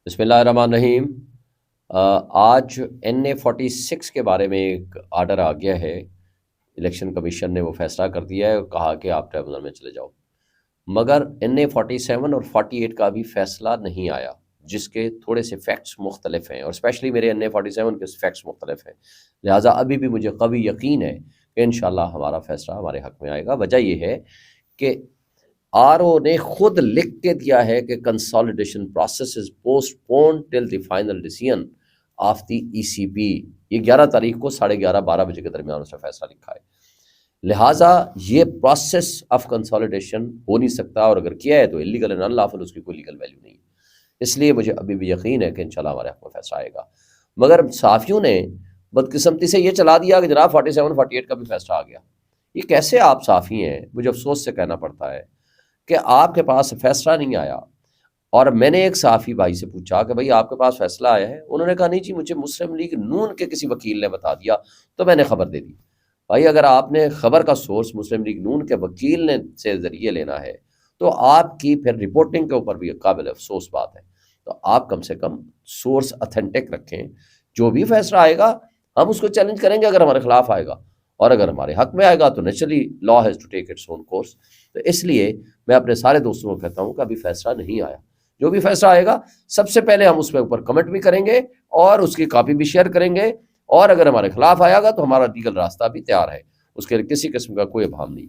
بسم اللہ الرحمن الرحیم۔ آج NA-46 کے بارے میں ایک آرڈر آ گیا ہے، الیکشن کمیشن نے وہ فیصلہ کر دیا ہے اور کہا کہ آپ ٹریبونل میں چلے جاؤ، مگر NA-47 اور 48 کا بھی فیصلہ نہیں آیا، جس کے تھوڑے سے فیکٹس مختلف ہیں، اور اسپیشلی میرے NA-47 کے فیکٹس مختلف ہیں، لہٰذا ابھی بھی مجھے قوی یقین ہے کہ انشاءاللہ ہمارا فیصلہ ہمارے حق میں آئے گا۔ وجہ یہ ہے کہ RO نے خود لکھ کے دیا ہے کہ consolidation process is postpone till the final decision of the ECB۔ یہ 11 تاریخ کو 11:30-12 بجے کے درمیان اس نے فیصلہ لکھا ہے، لہٰذا یہ پروسیس آف کنسالیڈیشن ہو نہیں سکتا، اور اگر کیا ہے تو انلیگل اینڈ انلافل، اس کی کوئی لیگل ویلیو نہیں ہے۔ اس لیے مجھے ابھی بھی یقین ہے کہ انشاءاللہ ہمارے حق میں فیصلہ آئے گا، مگر صحافیوں نے بدقسمتی سے یہ چلا دیا کہ جناب 47-48 کا بھی فیصلہ آ گیا۔ یہ کیسے آپ صحافی ہیں؟ مجھے افسوس سے کہنا پڑتا ہے کہ آپ کے پاس فیصلہ نہیں آیا، اور میں نے ایک صحافی بھائی سے پوچھا کہ بھائی آپ کے پاس فیصلہ آیا ہے؟ انہوں نے کہا نہیں جی، مجھے مسلم لیگ نون کے کسی وکیل نے بتا دیا تو میں نے خبر دے دی۔ بھائی اگر آپ نے خبر کا سورس مسلم لیگ نون کے وکیل نے سے ذریعے لینا ہے تو آپ کی پھر رپورٹنگ کے اوپر بھی قابل افسوس بات ہے، تو آپ کم سے کم سورس اتھینٹک رکھیں۔ جو بھی فیصلہ آئے گا ہم اس کو چیلنج کریں گے اگر ہمارے خلاف آئے گا، اور اگر ہمارے حق میں آئے گا تو naturally law has to take its own course. تو اس لیے میں اپنے سارے دوستوں کو کہتا ہوں کہ ابھی فیصلہ نہیں آیا، جو بھی فیصلہ آئے گا سب سے پہلے ہم اس پہ اوپر کمنٹ بھی کریں گے اور اس کی کاپی بھی شیئر کریں گے، اور اگر ہمارے خلاف آیا گا تو ہمارا لیگل راستہ بھی تیار ہے، اس کے کسی قسم کا کوئی ابہام نہیں۔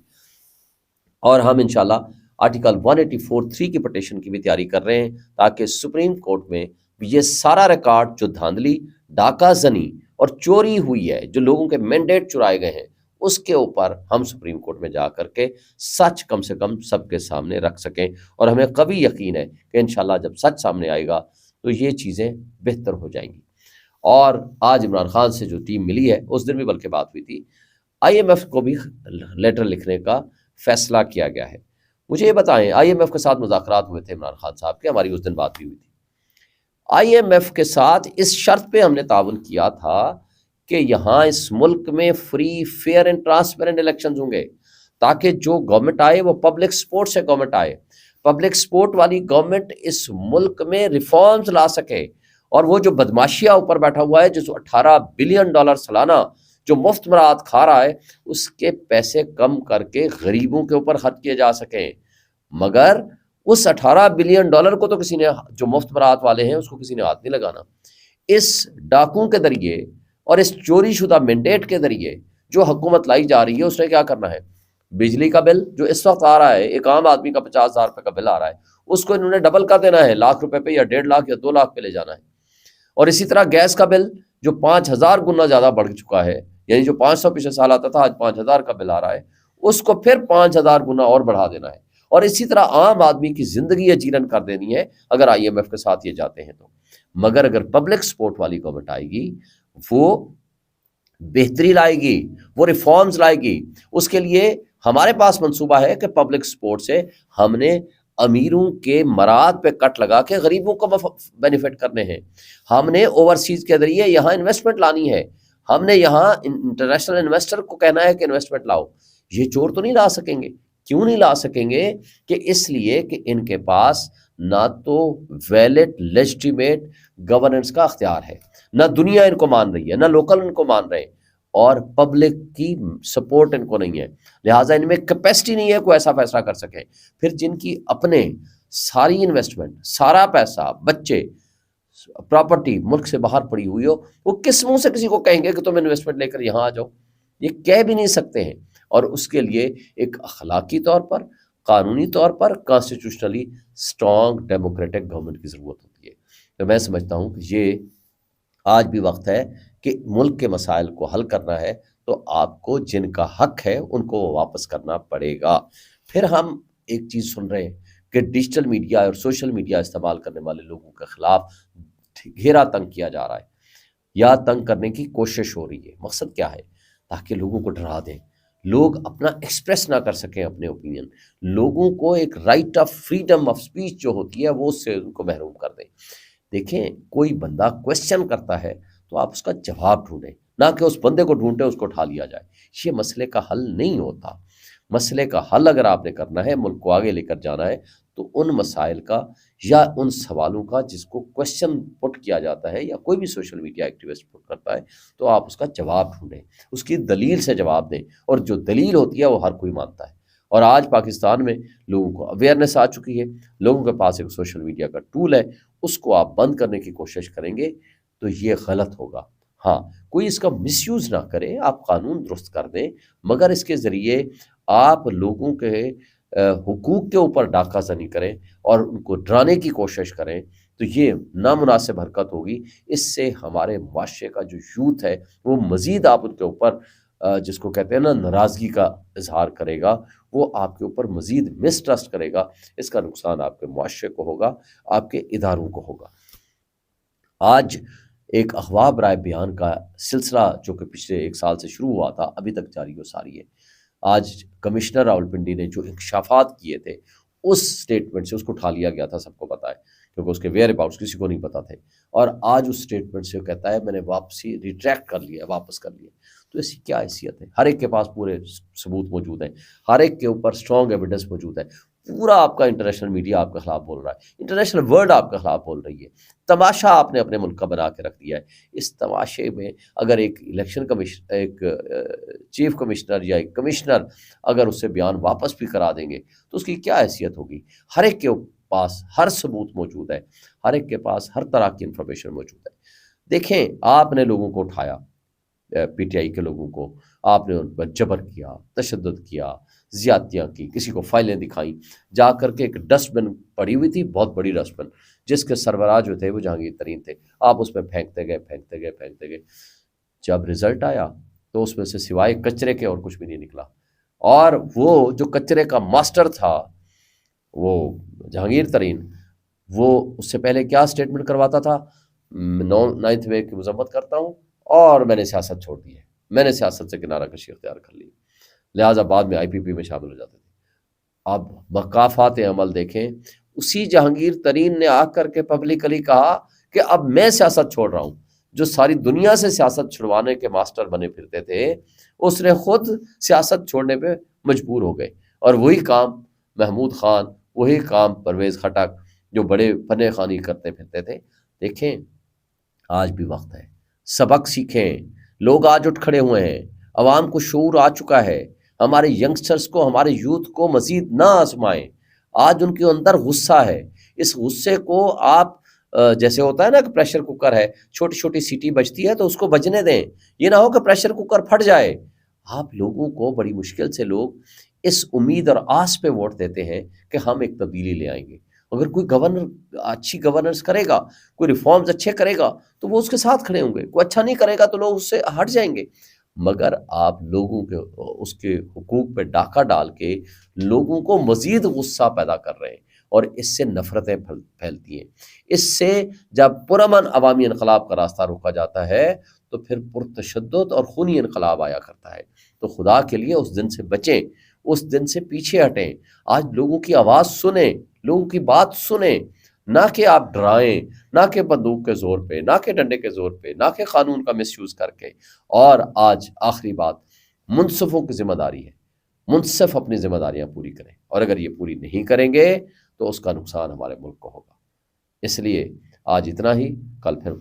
اور ہم انشاءاللہ آرٹیکل 184(3) کی پٹیشن کی بھی تیاری کر رہے ہیں، تاکہ سپریم کورٹ میں یہ سارا ریکارڈ جو دھاندلی، ڈاکہ زنی اور چوری ہوئی ہے، جو لوگوں کے مینڈیٹ چرائے گئے ہیں، اس کے اوپر ہم سپریم کورٹ میں جا کر کے سچ کم سے کم سب کے سامنے رکھ سکیں، اور ہمیں قوی یقین ہے کہ انشاءاللہ جب سچ سامنے آئے گا تو یہ چیزیں بہتر ہو جائیں گی۔ اور آج عمران خان سے جو ٹیم ملی ہے، اس دن بھی بلکہ بات ہوئی تھی، IMF کو بھی لیٹر لکھنے کا فیصلہ کیا گیا ہے۔ مجھے یہ بتائیں، IMF کے ساتھ مذاکرات ہوئے تھے عمران خان صاحب کے، ہماری اس دن بات بھی ہوئی تھی۔ IMF کے ساتھ اس شرط پہ ہم نے تعاون کیا تھا کہ یہاں اس ملک میں free, fair and transparent elections ہوں گے، تاکہ جو گورنمنٹ آئے وہ پبلک سپورٹ سے گورنمنٹ آئے، پبلک سپورٹ والی گورنمنٹ اس ملک میں ریفارمز لا سکے، اور وہ جو بدماشیہ اوپر بیٹھا ہوا ہے، جو $18 بلین سالانہ جو مفت مراد کھا رہا ہے، اس کے پیسے کم کر کے غریبوں کے اوپر خرچ کیے جا سکیں۔ مگر اس $18 بلین کو تو کسی نے، جو مفت مراد والے ہیں، اس کو کسی نے ہاتھ نہیں لگانا۔ اس ڈاکوں کے ذریعے اور اس چوری شدہ مینڈیٹ کے ذریعے جو حکومت لائی جا رہی ہے، اس نے کیا کرنا ہے؟ بجلی کا بل جو اس وقت آ رہا ہے، ایک عام آدمی کا $50,000 کا بل آ رہا ہے، اس کو انہوں نے ڈبل کر دینا ہے، ₹1,00,000 پہ یا 1.5 یا 2 لاکھ پہ لے جانا ہے۔ اور اسی طرح گیس کا بل جو 5,000 گنا زیادہ بڑھ چکا ہے، یعنی جو 500 پچھلے سال آتا تھا، آج 5,000 کا بل آ رہا ہے، اس کو پھر 5,000 گنا اور بڑھا دینا ہے، اور اسی طرح عام آدمی کی زندگی اجیرن کر دینی ہے اگر IMF کے ساتھ یہ جاتے ہیں تو۔ مگر اگر پبلک سپورٹ والی گورنمنٹ آئے گی، وہ بہتری لائے گی، وہ ریفارمز لائے گی۔ اس کے لیے ہمارے پاس منصوبہ ہے کہ پبلک سپورٹ سے ہم نے امیروں کے مراد پہ کٹ لگا کے غریبوں کو بینیفٹ کرنے ہیں۔ ہم نے اوورسیز کے ذریعے یہاں انویسٹمنٹ لانی ہے، ہم نے یہاں انٹرنیشنل انویسٹر کو کہنا ہے کہ انویسٹمنٹ لاؤ۔ یہ چور تو نہیں لا سکیں گے۔ کیوں نہیں لا سکیں گے؟ کہ اس لیے کہ ان کے پاس نہ تو ویلڈ لیجٹیمیٹ گورننس کا اختیار ہے، نہ دنیا ان کو مان رہی ہے، نہ لوکل ان کو مان رہے ہیں، اور پبلک کی سپورٹ ان کو نہیں ہے، لہٰذا ان میں کیپیسٹی نہیں ہے کوئی ایسا فیصلہ کر سکے۔ پھر جن کی اپنے ساری انویسٹمنٹ، سارا پیسہ، بچے، پراپرٹی ملک سے باہر پڑی ہوئی ہو، وہ کس منہ سے کسی کو کہیں گے کہ تم انویسٹمنٹ لے کر یہاں آ جاؤ؟ یہ کہہ بھی نہیں سکتے ہیں، اور اس کے لیے ایک اخلاقی طور پر، قانونی طور پر، کانسٹیٹیوشنلی اسٹرانگ ڈیموکریٹک گورنمنٹ کی ضرورت ہوتی ہے۔ تو میں سمجھتا ہوں کہ یہ آج بھی وقت ہے کہ ملک کے مسائل کو حل کرنا ہے تو آپ کو جن کا حق ہے ان کو واپس کرنا پڑے گا۔ پھر ہم ایک چیز سن رہے ہیں کہ ڈیجیٹل میڈیا اور سوشل میڈیا استعمال کرنے والے لوگوں کے خلاف گھیرا تنگ کیا جا رہا ہے، یا تنگ کرنے کی کوشش ہو رہی ہے۔ مقصد کیا ہے؟ تاکہ لوگوں کو ڈرا دیں، لوگ اپنا ایکسپریس نہ کر سکیں اپنے اوپینین، لوگوں کو ایک right of freedom of speech جو ہوتی ہے وہ اس سے ان کو محروم کر دیں۔ دیکھیں، کوئی بندہ کویسچن کرتا ہے تو آپ اس کا جواب ڈھونڈیں، نہ کہ اس بندے کو ڈھونڈیں اس کو اٹھا لیا جائے۔ یہ مسئلے کا حل نہیں ہوتا۔ مسئلے کا حل اگر آپ نے کرنا ہے، ملک کو آگے لے کر جانا ہے، تو ان مسائل کا یا ان سوالوں کا جس کو کوشچن پٹ کیا جاتا ہے یا کوئی بھی سوشل میڈیا ایکٹیوسٹ پٹ کرتا ہے تو آپ اس کا جواب ڈھونڈیں، اس کی دلیل سے جواب دیں، اور جو دلیل ہوتی ہے وہ ہر کوئی مانتا ہے۔ اور آج پاکستان میں لوگوں کو اویئرنیس آ چکی ہے، لوگوں کے پاس ایک سوشل میڈیا کا ٹول ہے، اس کو آپ بند کرنے کی کوشش کریں گے تو یہ غلط ہوگا۔ ہاں، کوئی اس کا مس یوز نہ کرے، آپ قانون درست کر دیں، مگر اس کے ذریعے آپ لوگوں کے حقوق کے اوپر ڈاکہ زنی کریں اور ان کو ڈرانے کی کوشش کریں تو یہ نامناسب حرکت ہوگی۔ اس سے ہمارے معاشرے کا جو یوتھ ہے وہ مزید آپ ان کے اوپر جس کو کہتے ہیں نا ناراضگی کا اظہار کرے گا، وہ آپ کے اوپر مزید مسٹرسٹ کرے گا۔ اس کا نقصان آپ کے معاشرے کو ہوگا، آپ کے اداروں کو ہوگا۔ آج ایک اغوا برائے بیان کا سلسلہ جو کہ پچھلے 1 سال سے شروع ہوا تھا ابھی تک جاری و ساری ہے۔ آج کمشنر راولپنڈی نے جو انکشافات کیے تھے اس سٹیٹمنٹ سے اس کو اٹھا لیا گیا تھا، سب کو پتہ ہے کیونکہ اس کے ویئر اباؤٹس کسی کو نہیں پتہ تھے، اور آج اس سٹیٹمنٹ سے وہ کہتا ہے میں نے واپسی ریٹریکٹ کر لیا، واپس کر لیا۔ تو ایسی کیا حیثیت ہے؟ ہر ایک کے پاس پورے ثبوت موجود ہیں، ہر ایک کے اوپر اسٹرانگ ایویڈنس موجود ہے، پورا آپ کا انٹرنیشنل میڈیا آپ کے خلاف بول رہا ہے، انٹرنیشنل ورلڈ آپ کے خلاف بول رہی ہے، تماشا آپ نے اپنے ملک کا بنا کے رکھ دیا ہے۔ اس تماشے میں اگر ایک الیکشن کمیشن، ایک چیف کمشنر یا ایک کمشنر اگر اس سے بیان واپس بھی کرا دیں گے تو اس کی کیا حیثیت ہوگی؟ ہر ایک کے پاس ہر ثبوت موجود ہے، ہر ایک کے پاس ہر طرح کی انفارمیشن موجود ہے۔ دیکھیں، آپ نے لوگوں کو اٹھایا، پی ٹی آئی کے لوگوں کو آپ نے ان پر جبر کیا، تشدد کیا، زیادتیاں کی، کسی کو فائلیں دکھائیں، جا کر کے ایک ڈسٹ بن پڑی ہوئی تھی، بہت بڑی ڈسٹ بن جس کے سربراہ جو تھے وہ جہانگیر ترین تھے، آپ اس میں پھینکتے گئے۔ جب رزلٹ آیا تو اس میں سے سوائے کچرے کے اور کچھ بھی نہیں نکلا، اور وہ جو کچرے کا ماسٹر تھا وہ جہانگیر ترین، وہ اس سے پہلے کیا سٹیٹمنٹ کرواتا تھا؟ 9th وے کی مذمت کرتا ہوں اور میں نے سیاست چھوڑ دی ہے، میں نے سیاست سے کنارہ کشی اختیار کر لی، لہٰذا بعد میں آئی پی پی میں شامل ہو جاتے تھے۔ اب مقافات عمل دیکھیں، اسی جہانگیر ترین نے آ کر کے پبلکلی کہا کہ اب میں سیاست چھوڑ رہا ہوں۔ جو ساری دنیا سے سیاست چھڑوانے کے ماسٹر بنے پھرتے تھے اس نے خود سیاست چھوڑنے پہ مجبور ہو گئے، اور وہی کام محمود خان، وہی کام پرویز خٹک جو بڑے فن خوانی کرتے پھرتے تھے۔ دیکھیں، آج بھی وقت ہے، سبق سیکھیں، لوگ آج اٹھ کھڑے ہوئے ہیں، عوام کو شعور آ چکا ہے، ہمارے ینگسٹرز کو، ہمارے یوتھ کو مزید نہ آزمائیں۔ آج ان کے اندر غصہ ہے، اس غصے کو آپ جیسے ہوتا ہے نا کہ پریشر کوکر ہے، چھوٹی چھوٹی سیٹی بجتی ہے تو اس کو بجنے دیں، یہ نہ ہو کہ پریشر کوکر پھٹ جائے۔ آپ لوگوں کو بڑی مشکل سے لوگ اس امید اور آس پہ ووٹ دیتے ہیں کہ ہم ایک تبدیلی لے آئیں گے۔ اگر کوئی گورنر اچھی گورننس کرے گا، کوئی ریفارمز اچھے کرے گا تو وہ اس کے ساتھ کھڑے ہوں گے، کوئی اچھا نہیں کرے گا تو لوگ اس سے ہٹ جائیں گے۔ مگر آپ لوگوں کے اس کے حقوق پہ ڈاکہ ڈال کے لوگوں کو مزید غصہ پیدا کر رہے ہیں، اور اس سے نفرتیں پھیلتی ہیں۔ اس سے جب پرامن عوامی انقلاب کا راستہ روکا جاتا ہے تو پھر پرتشدد اور خونی انقلاب آیا کرتا ہے۔ تو خدا کے لیے اس دن سے بچیں، اس دن سے پیچھے ہٹیں۔ آج لوگوں کی آواز سنیں، لوگوں کی بات سنیں، نہ کہ آپ ڈرائیں، نہ کہ بندوق کے زور پہ، نہ کہ ڈنڈے کے زور پہ، نہ کہ قانون کا مس یوز کر کے۔ اور آج آخری بات، منصفوں کی ذمہ داری ہے، منصف اپنی ذمہ داریاں پوری کریں، اور اگر یہ پوری نہیں کریں گے تو اس کا نقصان ہمارے ملک کو ہوگا۔ اس لیے آج اتنا ہی، کل پھر